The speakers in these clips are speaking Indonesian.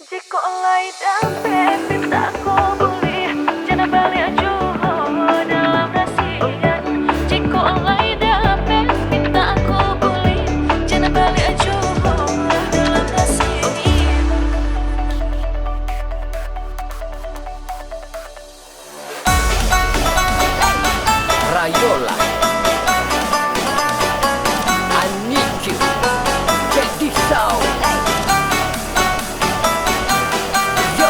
Jika oleh damai minta kau boleh jangan balik Johor dalam rasian. Jika oleh damai minta kau boleh jangan balik Johor dalam rasian. Rayola, I need you. Check this out. Yo.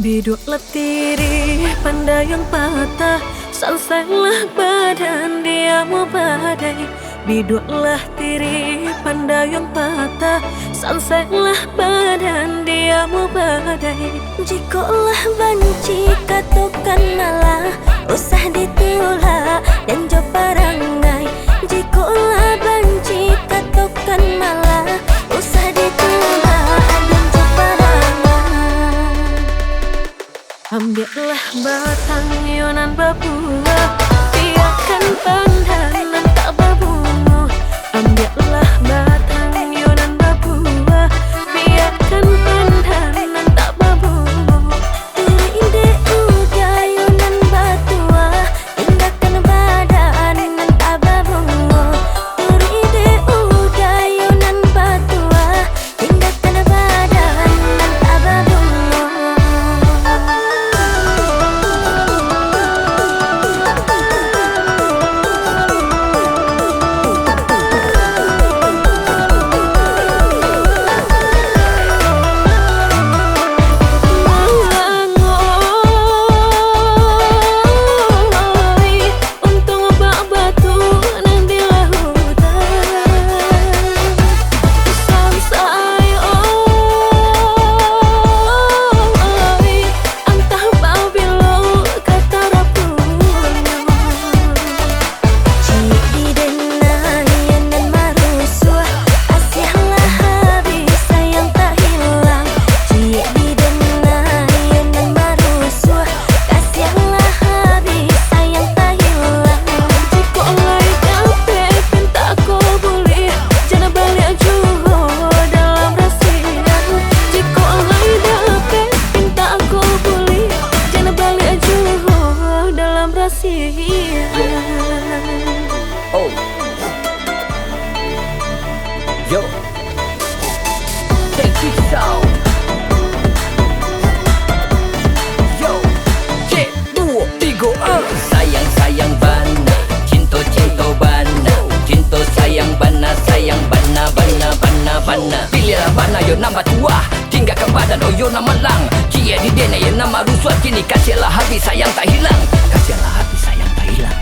Biduk letiri pandai yang patah, salsailah badan dia mau badai. Biduklah tiri pandai yang patah, salsailah badan dia mau badai. Jikolah banci katakan malah usah ditolak dan jauh parangai. Jikolah banci katakan malah usah ditolak dan jauh parangai. Ambillah batang yonan berbuah, biarkan pandangan tak berbunga. Ambillah batang yonan berbuah, biarkan pandangan tak berbunga. Ide udah yunan batua, tinggalkan badan nan tak berbunga. Ide udah yunan batua, tinggalkan badan nan tak berbunga. Untung bak batu nang di lautan. Samsai antah bau bilo kata rapunya. Cik di denai nan marusuah, kasihlah habis sayang tak hilang. Cik di denai nan marusuah, kasihlah habis sayang tak hilang. Jika oleh damai minta kau boleh jangan balik Johor dalam rasian. Jika oleh damai minta kau boleh jangan balik Johor dalam rasian. Oh. Yo. Check this out. Yo. Cek 2, 3, sayang sayang bana, cinta cinta bana, cinta sayang bana, sayang bana bana bana bana. Pilihlah bana yo nama tua, tinggalkan badan oh yo nama lang. Cie di dena yo nama rusuh, kini kasihlah hati sayang tak hilang, kasihlah hati sayang tak hilang.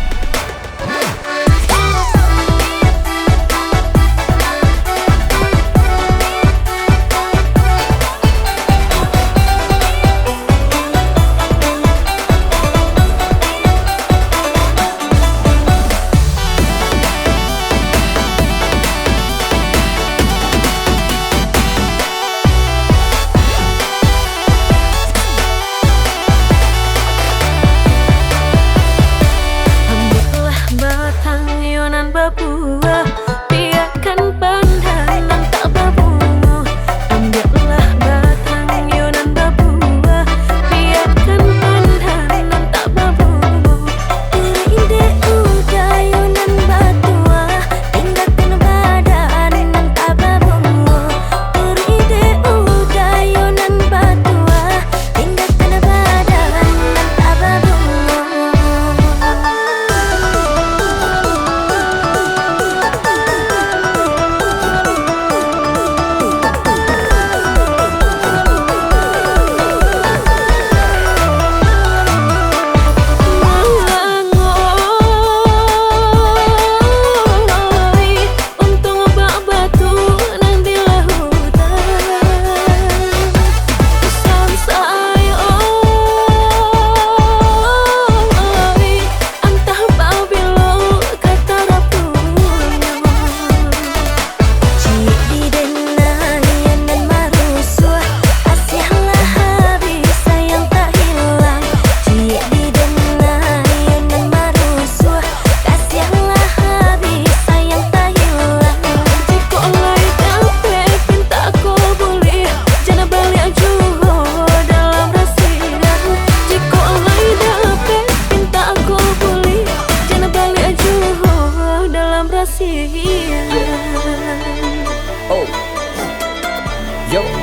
Yo